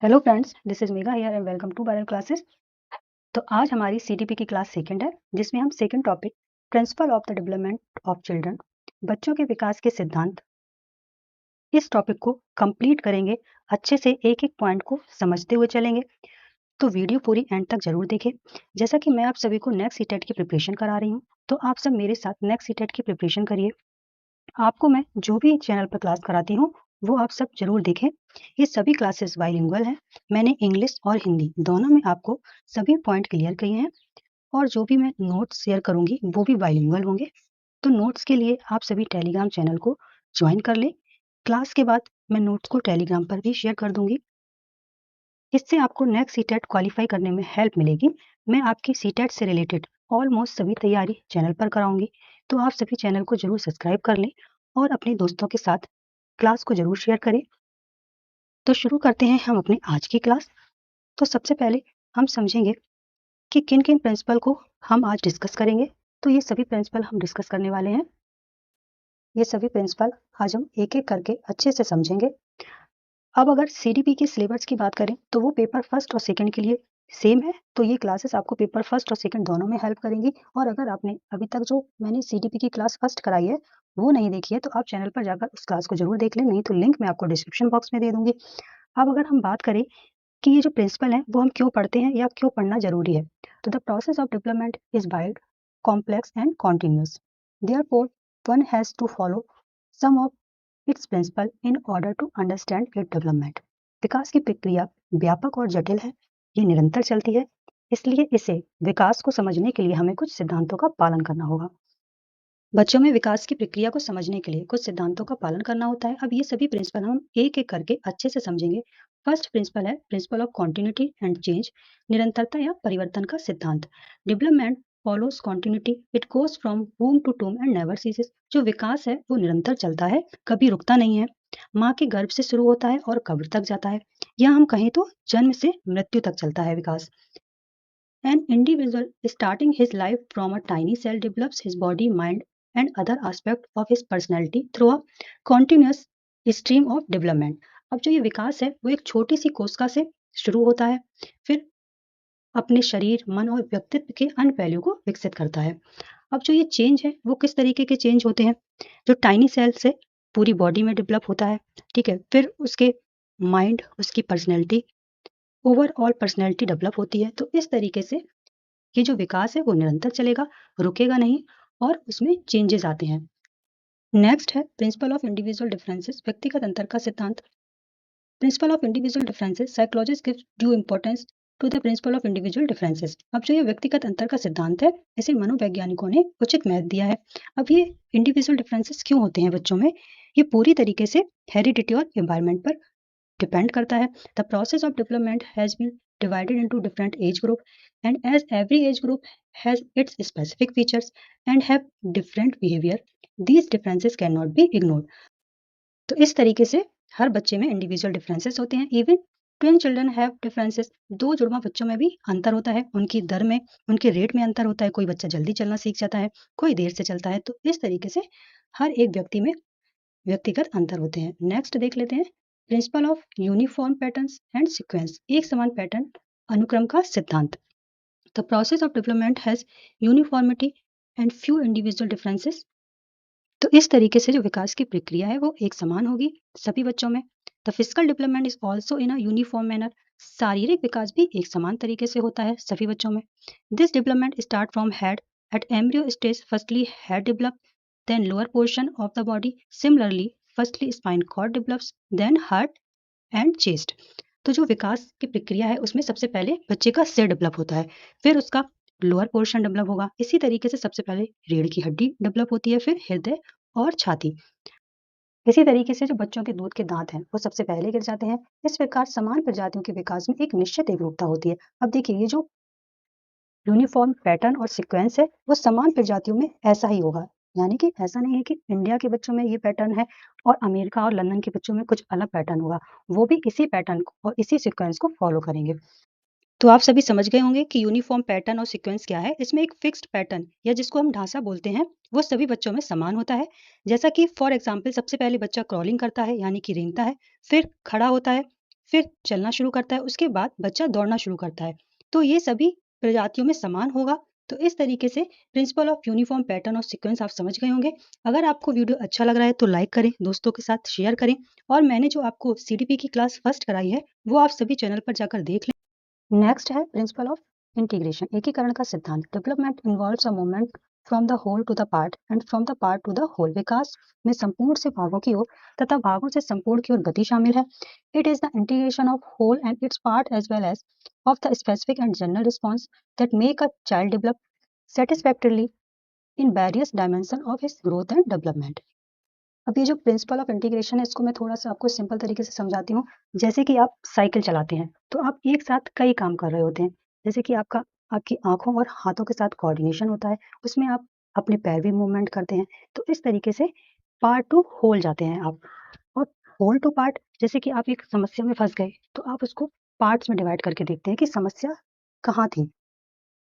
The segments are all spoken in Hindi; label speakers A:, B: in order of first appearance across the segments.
A: Hello friends, this is Megha here and welcome to viral classes. तो आज हमारी सीटीपी की क्लास सेकंड है, जिसमें हम second topic principle of the development of children, बच्चों के विकास के सिद्धांत, इस टॉपिक को कंप्लीट करेंगे। अच्छे से एक एक पॉइंट को समझते हुए चलेंगे, तो वीडियो पूरी एंड तक जरूर देखें। जैसा कि मैं आप सभी को नेक्स्ट सीटेट की प्रिपरेशन करा रही हूँ, तो आप सब मेरे साथ नेक्स्ट सीटेट की प्रिपरेशन करिए। आपको मैं जो भी चैनल पर क्लास कराती हूँ वो आप सब जरूर देखें। ये सभी क्लासेस बाइलिंगुअल हैं। मैंने इंग्लिश और हिंदी दोनों में आपको सभी पॉइंट क्लियर किए हैं, और जो भी मैं नोट्स शेयर करूंगी वो भी बाइलिंगुअल होंगे। तो नोट्स के लिए आप सभी टेलीग्राम चैनल को ज्वाइन कर लें। क्लास के बाद मैं नोट्स को टेलीग्राम पर भी शेयर कर दूंगी। इससे आपको नेक्स्ट सीटेट क्वालिफाई करने में हेल्प मिलेगी। मैं आपकी सीटेट से रिलेटेड ऑलमोस्ट सभी तैयारी चैनल पर कराऊंगी, तो आप सभी चैनल को जरूर सब्सक्राइब कर लें और अपने दोस्तों के साथ क्लास को जरूर शेयर करें। तो शुरू करते हैं हम अपनी आज की क्लास। तो सबसे पहले हम समझेंगे कि किन किन प्रिंसिपल को हम आज डिस्कस करेंगे। तो ये सभी प्रिंसिपल हम डिस्कस करने वाले हैं। ये सभी प्रिंसिपल आज हम एक एक करके अच्छे से समझेंगे। अब अगर सीडीपी के सिलेबस की बात करें तो वो पेपर फर्स्ट और सेकंड के लिए सेम है, तो ये क्लासेस आपको पेपर फर्स्ट और सेकंड दोनों में हेल्प करेंगी। और अगर आपने अभी तक जो मैंने सीडीपी की क्लास फर्स्ट कराई है वो नहीं देखी है, तो आप चैनल पर जाकर उस क्लास को जरूर देख लें, नहीं तो लिंक मैं आपको डिस्क्रिप्शन बॉक्स में दे दूंगी। अब अगर हम बात करें कि ये जो प्रिंसिपल है वो हम क्यों पढ़ते हैं या क्यों पढ़ना जरूरी है, तो the process of development is wide, complex and continuous, therefore one has to follow some of its principle in order to understand it development. विकास की प्रक्रिया व्यापक और जटिल है, ये निरंतर चलती है, इसलिए इसे विकास को समझने के लिए हमें कुछ सिद्धांतों का पालन करना होगा। बच्चों में विकास की प्रक्रिया को समझने के लिए कुछ सिद्धांतों का पालन करना होता है। अब ये सभी प्रिंसिपल हम एक एक करके अच्छे से समझेंगे। फर्स्ट प्रिंसिपल है principle of continuity and change, निरंतरता या परिवर्तन का सिद्धांत। Development follows continuity, it goes from womb to tomb and never ceases. जो विकास है वो निरंतर चलता है, कभी रुकता नहीं है। माँ के गर्भ से शुरू होता है और कब्र तक जाता है, या हम कहें तो जन्म से मृत्यु तक चलता है विकास। An individual starting his life from a tiny cell develops his body, mind, and other aspect of his personality through a continuous stream of development. अब जो ये विकास है वो एक छोटी सी कोशिका से शुरू होता है, फिर अपने शरीर, मन और व्यक्तित्व के अन्य पहलुओं को विकसित करता है। अब जो ये चेंज है वो किस तरीके के चेंज होते हैं, जो टाइनी सेल से पूरी बॉडी में डेवलप होता है, ठीक है, फिर उसके माइंड, उसकी पर्सनैलिटी, ओवरऑल पर्सनैलिटी डेवलप होती है। तो इस तरीके से ये जो विकास है वो निरंतर चलेगा, रुकेगा नहीं, और उसमें चेंजेस आते हैं। नेक्स्ट है प्रिंसिपल ऑफ इंडिविजुअल डिफरेंसेस, व्यक्तिगत अंतर का सिद्धांत। Principle of individual differences, psychologist give due importance to the principle of individual differences. अब जो ये व्यक्तिगत अंतर का सिद्धांत है, इसे मनोवैज्ञानिकों ने उचित महत्व दिया है। अब ये इंडिविजुअल डिफरेंसेस क्यों होते हैं बच्चों में, ये पूरी तरीके से हेरिडिटी और एनवायरनमेंट पर डिपेंड करता है। The process of development has been divided into different age group, and as every age group has its specific features and have different behavior, these differences cannot be ignored. तो इस तरीके से हर बच्चे में इंडिविजुअल डिफरेंसेस होते हैं। Even twin children have differences, दो जुड़वा बच्चों में भी अंतर होता है, उनकी दर में, उनके रेट में अंतर होता है। कोई बच्चा जल्दी चलना सीख जाता है, कोई देर से चलता है। तो इस तरीके से हर एक व्यक्ति में व्यक्तिगत अंतर होते हैं। नेक्स्ट देख लेते हैं principle of uniform patterns and sequence, एक समान पैटर्न अनुक्रम का सिद्धांत। The process of development has uniformity and few individual differences. तो इस तरीके से जो विकास की प्रक्रिया है वो एक समान होगी सभी बच्चों में। The physical development is also in a uniform manner, शारीरिक विकास भी एक समान तरीके से होता है सभी बच्चों में। This development start from head at embryo stage, firstly head develop, then lower portion of the body. Similarly, firstly spine cord develops, then heart and chest. तो जो विकास की प्रक्रिया है उसमें सबसे पहले बच्चे का सिर डेवलप होता है, फिर उसका लोअर पोर्शन डेवलप होगा। इसी तरीके से सबसे पहले रीढ़ की हड्डी डेवलप होती है, फिर हृदय और छाती। इसी तरीके से जो बच्चों के दूध के दांत हैं वो सबसे पहले गिर जाते हैं। इस प्रकार समान प्रजातियों के विकास में एक निश्चित एकरूपता होती है। अब देखिए ये जो यूनिफॉर्म पैटर्न और सीक्वेंस है वो समान प्रजातियों में ऐसा ही होगा, यानी कि ऐसा नहीं है कि इंडिया के बच्चों में ये पैटर्न है और अमेरिका और लंदन के बच्चों में कुछ अलग पैटर्न होगा। वो भी इसी पैटर्न को और इसी सीक्वेंस को फॉलो करेंगे। तो आप सभी समझ गए होंगे कि यूनिफॉर्म पैटर्न और सीक्वेंस क्या है। इसमें एक फिक्स्ड पैटर्न या जिसको हम ढांचा बोलते हैं वो सभी बच्चों में समान होता है। जैसा कि फॉर एग्जाम्पल सबसे पहले बच्चा क्रॉलिंग करता है यानी कि रेंगता है, फिर खड़ा होता है, फिर चलना शुरू करता है, उसके बाद बच्चा दौड़ना शुरू करता है। तो ये सभी प्रजातियों में समान होगा। तो इस तरीके से प्रिंसिपल ऑफ यूनिफॉर्म पैटर्न और सीक्वेंस आप समझ गए होंगे। अगर आपको वीडियो अच्छा लग रहा है तो लाइक करें, दोस्तों के साथ शेयर करें और मैंने जो आपको सीडीपी की क्लास फर्स्ट कराई है वो आप सभी चैनल पर जाकर देख लें। नेक्स्ट है प्रिंसिपल ऑफ इंटीग्रेशन, एकीकरण का सिद्धांत। Development involves a movement from the whole to the part and from the part to the whole. विकास में संपूर्ण से भागों की ओर तथा भागों से संपूर्ण की ओर गति शामिल है। It is the integration of whole and its part as well as of the specific and general response that make a child develop satisfactorily in various dimension of his growth and development। अब ये जो प्रिंसिपल ऑफ इंटीग्रेशन है इसको मैं थोड़ा सा आपको सिंपल तरीके से समझाती हूँ। जैसे कि आप साइकिल चलाते हैं तो आप एक साथ कई काम कर रहे होते हैं। जैसे कि आपकी आंखों और हाथों के साथ कोऑर्डिनेशन होता है, उसमें आप अपने पैर भी मूवमेंट करते हैं। तो इस तरीके से पार्ट टू होल जाते हैं आप। और होल टू पार्ट, जैसे कि आप एक समस्या में फंस गए तो आप उसको पार्ट्स में डिवाइड करके देखते हैं कि समस्या कहाँ थी।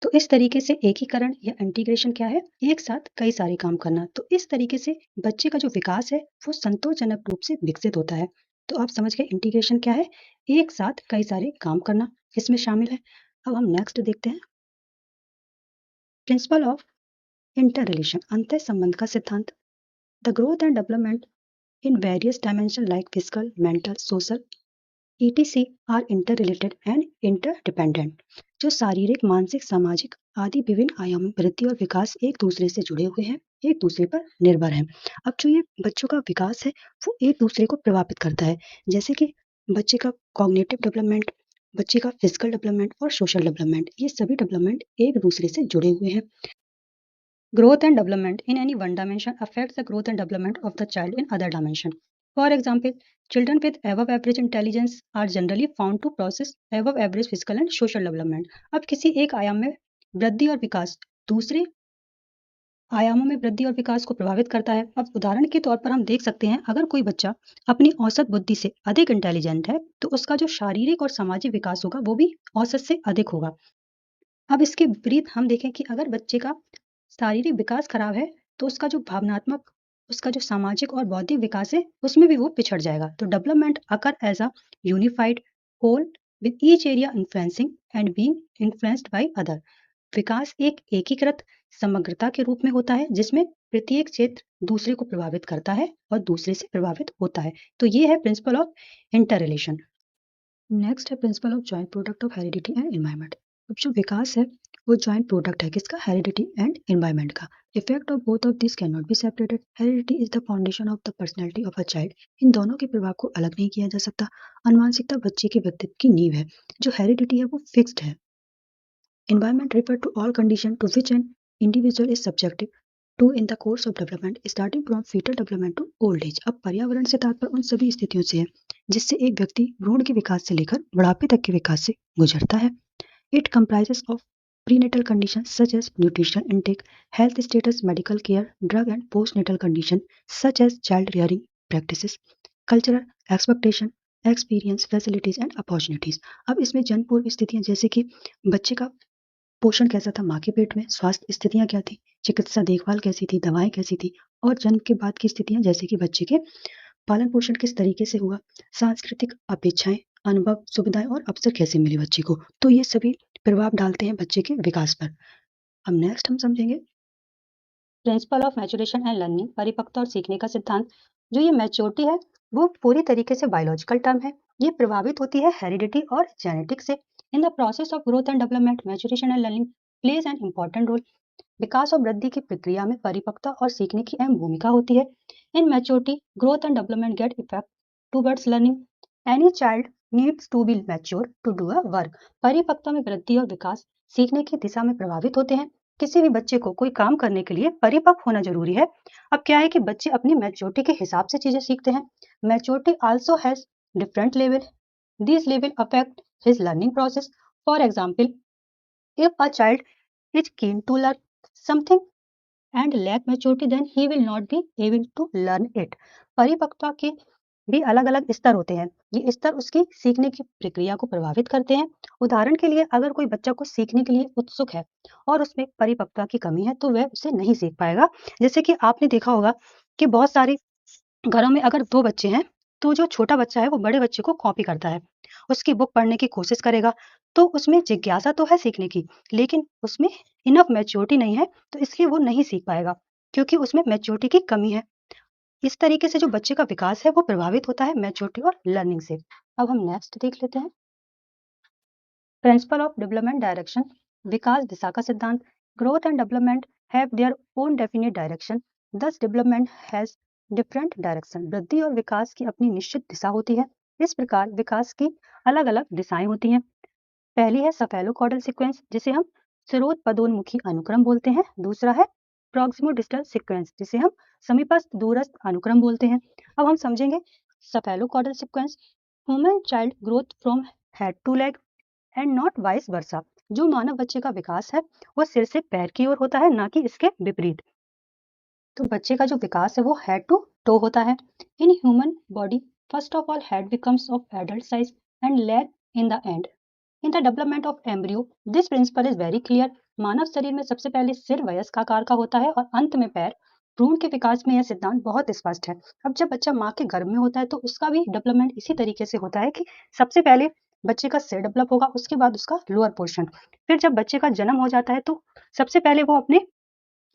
A: तो इस तरीके से एकीकरण या इंटीग्रेशन क्या है? एक साथ कई सारे काम करना। तो इस तरीके से बच्चे का जो विकास है वो संतोषजनक रूप से विकसित होता है। तो आप समझ गए इंटीग्रेशन क्या है? एक साथ कई सारे काम करना इसमें शामिल है। अब हम नेक्स्ट देखते हैं प्रिंसिपल ऑफ इंटर रिलेशन, अंतर संबंध का सिद्धांत। The growth and development in various dimension like physical, mental, social ETC are interrelated and interdependent. जो शारीरिक, मानसिक, सामाजिक आदि विभिन्न आयामी वृद्धि और विकास एक दूसरे से जुड़े हुए हैं, एक दूसरे पर निर्भर हैं। अब जो ये बच्चों का विकास है वो एक दूसरे को प्रभावित करता है। जैसे कि बच्चे का कॉग्निटिव डेवलपमेंट, बच्चे का फिजिकल डेवलपमेंट और सोशल डेवलपमेंट, ये सभी डेवलपमेंट एक दूसरे से जुड़े हुए हैं। Growth and development in any one dimension affects the growth and development of the child in other dimension. For example, children with above average intelligence are generally found to process above average physical and social development. अब किसी एक आयाम में वृद्धि और विकास दूसरे आयामों में वृद्धि और विकास को प्रभावित करता है। अब उदाहरण के तौर पर हम देख सकते हैं, अगर कोई बच्चा अपनी औसत बुद्धि से अधिक इंटेलिजेंट है तो उसका जो शारीरिक और सामाजिक विकास होगा वो भी औसत से अधिक होगा। अब इसके विपरीत हम देखें कि अगर बच्चे का शारीरिक विकास खराब है तो उसका जो भावनात्मक, उसका जो सामाजिक और बौद्धिक विकास है उसमें भी वो पिछड़ जाएगा। तो development occur as a unified whole with each area influencing and being influenced by other. विकास एक एकीकृत समग्रता के रूप में होता है जिसमें प्रत्येक क्षेत्र दूसरे को प्रभावित करता है और दूसरे से प्रभावित होता है। तो ये है principle of inter relation. Next है principle of joint product of heredity and environment. अब जो विकास है वो जॉइंट प्रोडक्ट है किसका? हेरिडिटी एंड एनवायरनमेंट का। Effect of both of this can not be separated. Heredity is the foundation of the personality of a child. इन दोनों के प्रभाव को अलग नहीं किया जा सकता। अनुवांशिकता बच्चे के व्यक्तित्व की नींव है। जो हेरिडिटी है वो फिक्स्ड है। Environment refer to all conditions to which an individual is subjected to in the course of development, starting from fetal development to old age। अब पर्यावरण से तात्पर्य उन सभी स्थितियों से है जिससे एक व्यक्ति भ्रूण के विकास से लेकर बुढ़ापे तक के विकास से गुजरता है। It comprises of prenatal conditions such as nutritional intake, health status, medical care, drug and postnatal conditions such as child rearing practices, cultural expectation, experience, facilities and opportunities। अब इसमें जन्म पूर्व स्थितियां जैसे कि बच्चे का पोषण कैसा था माँ के पेट में, स्वास्थ्य स्थितियां क्या थी, चिकित्सा देखभाल कैसी थी, दवाएं कैसी थी, और जन्म के बाद की स्थितियां जैसे कि बच्चे के पालन पोषण किस तरीके से हुआ, सांस्कृतिक अपेक्षाएं, अनुभव, सुविधाएं और अवसर कैसे मिले बच्चे को। तो ये सभी प्रभाव डालते हैं बच्चे के विकास पर। अब नेक्स्ट हम समझेंगे principle of maturation and learning, परिपक्वता और सीखने का सिद्धांत। जो ये मैच्योरिटी है वो पूरी तरीके से बायोलॉजिकल टर्म है। ये प्रभावित होती है हेरिडिटी और जेनेटिक से। In the process of growth and development maturation and learning plays an important role. विकास और वृद्धि की प्रक्रिया में परिपक्वता और सीखने की अहम भूमिका होती है। In maturity growth and development get effect towards learning. Any child needs to be mature to do a work. परिपक्वता में वृद्धि और विकास सीखने की दिशा में प्रभावित होते हैं। किसी भी बच्चे को कोई काम करने के लिए परिपक्व होना जरूरी है। अब क्या है कि बच्चे अपनी मैच्योरिटी के हिसाब से चीजें सीखते हैं। Maturity also has different level. This level affect his learning process. For example, if a child is keen to learn something and lack maturity, then he will not be able to learn it। परिपक्वता के भी अलग अलग स्तर होते हैं। ये स्तर उसकी सीखने की प्रक्रिया को प्रभावित करते हैं। उदाहरण के लिए अगर कोई बच्चा को सीखने के लिए उत्सुक है और उसमें परिपक्वता की कमी है तो वह उसे नहीं सीख पाएगा। जैसे कि आपने देखा होगा कि बहुत सारे घरों में अगर दो बच्चे हैं तो जो छोटा बच्चा है वो बड़े बच्चे को कॉपी करता है, उसकी बुक पढ़ने की कोशिश करेगा, तो उसमें जिज्ञासा तो है सीखने की, लेकिन उसमें इनफ मैच्योरिटी नहीं है, तो इसलिए वो नहीं सीख पाएगा, क्योंकि उसमें मैच्योरिटी की कमी है। इस तरीके से जो बच्चे का विकास है वो प्रभावित होता है मैच्योरिटी और लर्निंग से। अब हम नेक्स्ट देख लेते हैं। प्रिंसिपल ऑफ डेवलपमेंट डायरेक्शन, विकास दिशा का सिद्धांत। Growth and development have their own definite direction, दस डेवलपमेंट हैज डिफरेंट डायरेक्शन। वृद्धि और विकास की अपनी निश्चित दिशा होती है, इस प्रकार विकास की अलग अलग दिशाएं होती हैं। पहली है सफेलोकॉर्डल सीक्वेंस, जिसे हम स्रोत पदोन्मुखी अनुक्रम बोलते हैं। दूसरा है प्रॉक्सिमो डिस्टल सीक्वेंस, जिसे हम समीपस्थ दूरस्थ अनुक्रम बोलते हैं। अब हम समझेंगे cephalocaudal sequence. Human child growth from head to leg and not vice versa. जो मानव बच्चे का विकास है वो सिर से पैर की ओर होता है, ना कि इसके विपरीत। तो बच्चे का जो विकास है वो हेड टू टो होता है। In human body first of all head becomes of adult size and leg in the end. In the development of embryo this principle is very clear. मानव शरीर में सबसे पहले सिर वयस्क आकार का होता है और अंत में पैर। भ्रूण के विकास में यह सिद्धांत बहुत स्पष्ट है। अब जब बच्चा माँ के गर्भ में होता है तो उसका भी डेवलपमेंट इसी तरीके से होता है कि सबसे पहले बच्चे का सिर डेवलप होगा, उसके बाद उसका लोअर पोर्शन। फिर जब बच्चे का जन्म हो जाता है तो सबसे पहले वो अपने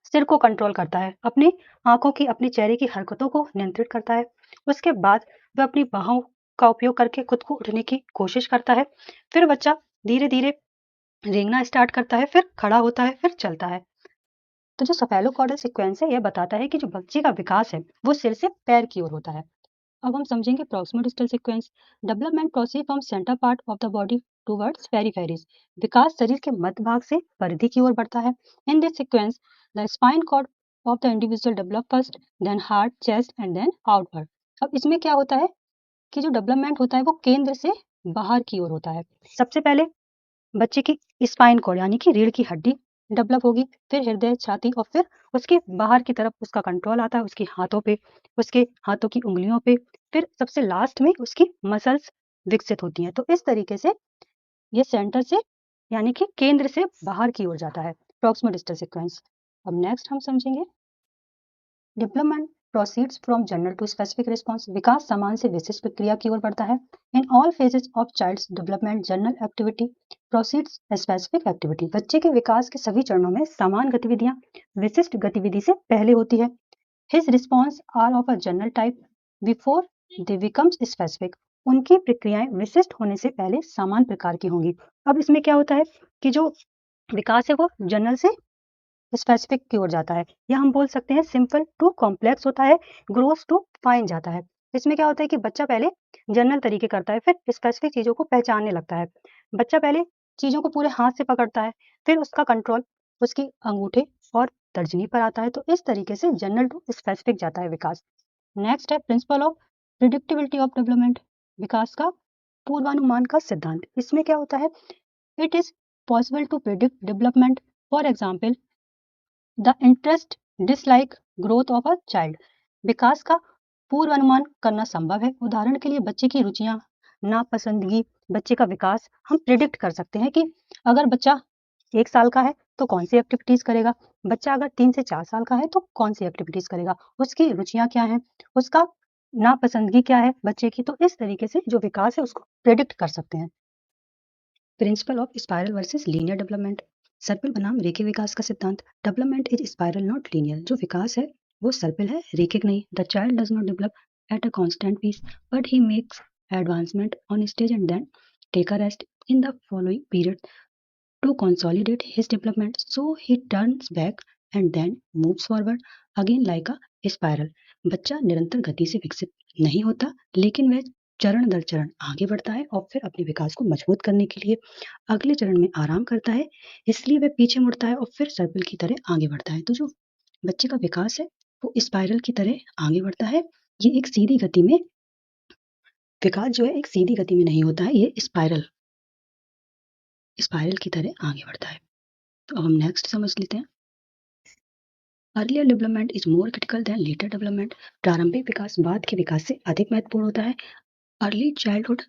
A: सिर को कंट्रोल करता है, अपनी आंखों की, अपने चेहरे की हरकतों को नियंत्रित करता है। उसके बाद वह अपनी बाहों का उपयोग करके खुद को उठने की कोशिश करता है। फिर बच्चा धीरे धीरे रेंगना स्टार्ट करता है, फिर खड़ा होता है, फिर चलता है। तो जो सफेलोकॉर्डल सीक्वेंस है यह बताता है कि जो बच्चे का विकास है वो सिर से पैर की ओर होता है। अब हम समझेंगे proximal distal sequence. Development proceed from centre part of the body towards peripheries. विकास शरीर के मध्य भाग से परिधि की ओर बढ़ता है। In this sequence the spine cord of the individual develop first, then heart, chest and then outward. अब इसमें क्या होता है कि जो डेवलपमेंट होता है वो केंद्र से बाहर की ओर होता है। सबसे पहले बच्चे की स्पाइन कॉर्ड यानी कि रीढ़ की हड्डी डेवलप होगी, फिर हृदय, छाती और फिर उसके बाहर की तरफ उसका कंट्रोल आता है उसके हाथों पे, उसके हाथों की उंगलियों पे, फिर सबसे लास्ट में उसकी मसल्स विकसित होती हैं। तो इस तरीके से ये सेंटर से यानी कि केंद्र से बाहर की ओर जाता है, प्रॉक्सिमल डिस्टल सीक्वेंस। अब नेक्स्ट हम समझेंगे development proceeds from general to specific response. विकास समान से विशिष्ट प्रक्रिया की ओर बढ़ता है। In all phases of child's development general activity proceeds specific activity. बच्चे के विकास के सभी चरणों में समान गतिविधियां विशिष्ट गतिविधि से पहले होती है। His response are of a general type before they becomes specific. उनकी प्रक्रियाएं विशिष्ट होने से पहले समान प्रकार की होंगी। अब इसमें क्या होता है कि जो विकास है वो जनरल से स्पेसिफिक की ओर जाता है, या हम बोल सकते हैं सिंपल टू कॉम्प्लेक्स होता है, ग्रोस टू फाइन जाता है। इसमें क्या होता है कि बच्चा पहले जनरल तरीके करता है, फिर स्पेसिफिक चीजों को पहचानने लगता है। बच्चा पहले चीजों को पूरे हाथ से पकड़ता है, फिर उसका कंट्रोल उसकी अंगूठे और तर्जनी पर आता है। तो इस तरीके से जनरल टू स्पेसिफिक जाता है विकास। नेक्स्ट है principle of predictability of development, विकास का पूर्वानुमान का सिद्धांत। इसमें क्या होता है, it is possible to predict development. For example the interest dislike growth of a child. विकास का पूर्व अनुमान करना संभव है। उदाहरण के लिए बच्चे की रुचियां, नापसंदगी, बच्चे का विकास हम प्रिडिक्ट कर सकते हैं कि अगर बच्चा 1 साल का है तो कौन सी एक्टिविटीज करेगा, बच्चा अगर 3 से 4 साल का है तो कौन सी एक्टिविटीज करेगा, उसकी रुचियां क्या हैं, उसका नापसंदगी क्या है बच्चे की। तो इस तरीके से जो विकास है उसको प्रिडिक्ट कर सकते हैं। Principle of spiral versus linear development, सर्पिल बनाम रेखीय विकास का सिद्धांत। Development is spiral not linear. जो विकास है वो सर्पिल है, रेखिक नहीं। The child does not develop at a constant pace but he makes advancement on stage and then take a rest in the following period to consolidate his development. So he turns back and then moves forward again like a spiral. बच्चा निरंतर गति से विकसित नहीं होता, लेकिन वह चरण दर चरण आगे बढ़ता है और फिर अपने विकास को मजबूत करने के लिए अगले चरण में आराम करता है, इसलिए वह पीछे मुड़ता है और फिर सर्पिल की तरह आगे बढ़ता है। तो जो बच्चे का विकास है वो स्पाइरल की तरह आगे बढ़ता है। ये एक सीधी गति में विकास जो है एक सीधी गति में नहीं होता है, ये स्पाइरल की तरह आगे बढ़ता है। तो अब हम नेक्स्ट समझ लेते हैं। Earlier development is more critical than later development. प्रारंभिक विकास बाद के विकास से अधिक महत्वपूर्ण होता है। Early childhood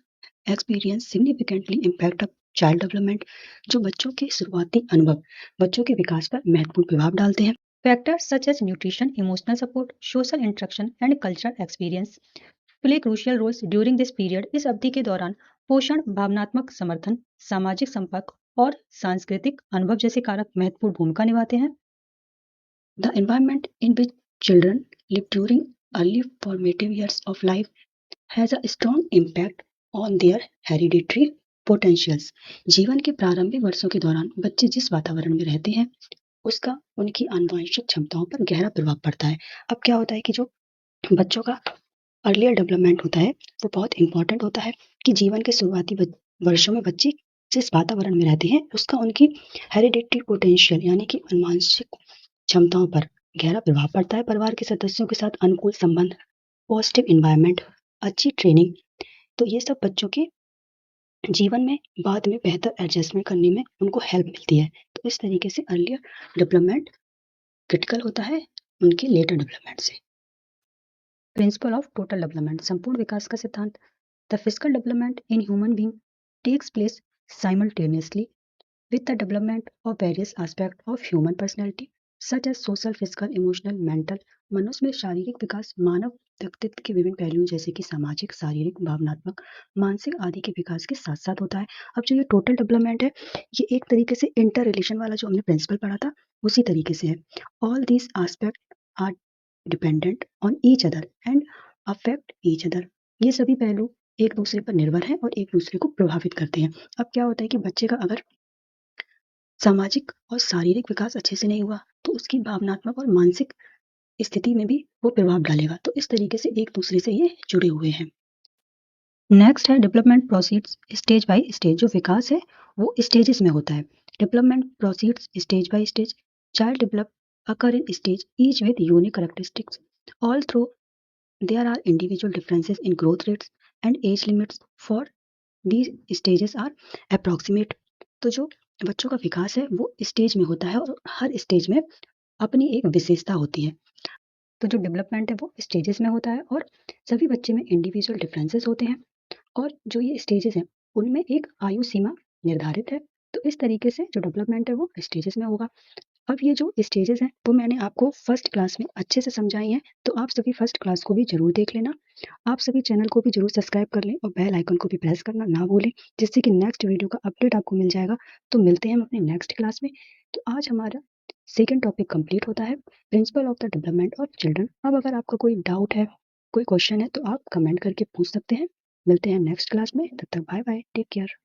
A: experience significantly impact of child development. जो बच्चों के शुरुआती अनुभव बच्चों के विकास पर महत्वपूर्ण प्रभाव डालते हैं। Factors such as nutrition, emotional support, social interaction and cultural experience play crucial roles during this period. इस अवधि के दौरान पोषण, भावनात्मक समर्थन, सामाजिक संपर्क और सांस्कृतिक अनुभव जैसे कारक महत्वपूर्ण भूमिका निभाते हैं। The environment in which children live during early formative years of life has a strong impact on their hereditary potentials. जीवन के प्रारंभिक वर्षों के दौरान बच्चे जिस वातावरण में रहते हैं उसका उनकी आनुवंशिक क्षमताओं पर गहरा प्रभाव पड़ता है। अब क्या होता है कि जो बच्चों का अर्लियर डेवलपमेंट होता है वो बहुत इंपॉर्टेंट होता है कि जीवन के शुरुआती वर्षों में बच्चे जिस वातावरण में रहते हैं उसका उनकी हेरिडिटरी पोटेंशियल यानी कि आनुवंशिक क्षमताओं पर गहरा प्रभाव पड़ता है। परिवार के सदस्यों के साथ अनुकूल संबंध, पॉजिटिव इन्वायरमेंट, अच्छी ट्रेनिंग, तो ये सब बच्चों के जीवन में बाद में बेहतर एडजस्टमेंट करने में उनको हेल्प मिलती है। तो इस तरीके से अर्लियर डेवलपमेंट क्रिटिकल होता है उनके लेटर डेवलपमेंट से। प्रिंसिपल ऑफ टोटल डेवलपमेंट, संपूर्ण विकास का सिद्धांत। The physical development in human being takes place simultaneously with the development of various aspects of human personality such as social, physical, emotional, mental। मनुष्य में शारीरिक विकास मानव व्यक्तित्व के विभिन्न पहलुओं जैसे कि सामाजिक, शारीरिक, भावनात्मक, मानसिक आदि के विकास के साथ साथ होता है। अब जो ये टोटल डेवलपमेंट है ये एक तरीके से इंटर रिलेशन वाला जो हमने प्रिंसिपल पढ़ा था उसी तरीके से है। All these aspect are dependent on each other and affect each other. ये सभी पहलू एक दूसरे पर निर्भर हैं और एक दूसरे को प्रभावित करते हैं। अब क्या होता है कि बच्चे का अगर सामाजिक और शारीरिक विकास अच्छे से नहीं हुआ तो उसकी भावनात्मक और मानसिक स्थिति में भी वो प्रभाव डालेगा। तो इस तरीके से एक दूसरे से ये जुड़े हुए हैं। नेक्स्ट है development proceeds stage by stage. जो विकास है वो स्टेजेस में होता है। Development proceeds stage by stage. Child develop occur in stage each with unique characteristics although there are individual differences in growth rates and age limits for these stages are approximate. तो जो बच्चों का विकास है वो स्टेज में होता है और हर स्टेज में अपनी एक विशेषता होती है। तो जो डेवलपमेंट है वो स्टेजेस में होता है और सभी बच्चे में इंडिविजुअल डिफरेंसेस होते हैं और जो ये स्टेजेस हैं उनमें एक आयु सीमा निर्धारित है। तो इस तरीके से जो डेवलपमेंट है वो स्टेजेस में होगा। अब ये जो स्टेजेस हैं वो मैंने आपको फर्स्ट क्लास में अच्छे से समझाई हैं, तो आप सभी फर्स्ट क्लास को भी जरूर देख लेना। आप सभी चैनल को भी जरूर सब्सक्राइब कर लें और बेल आइकन को भी प्रेस करना ना भूलें जिससे कि नेक्स्ट वीडियो का अपडेट आपको मिल जाएगा। तो मिलते हैं हम अपने नेक्स्ट क्लास में। तो आज हमारा सेकेंड टॉपिक कंप्लीट होता है, principle of the development of children. अब अगर आपका कोई डाउट है, कोई क्वेश्चन है तो आप कमेंट करके पूछ सकते हैं। मिलते हैं नेक्स्ट क्लास में, तब तक बाय बाय, टेक केयर।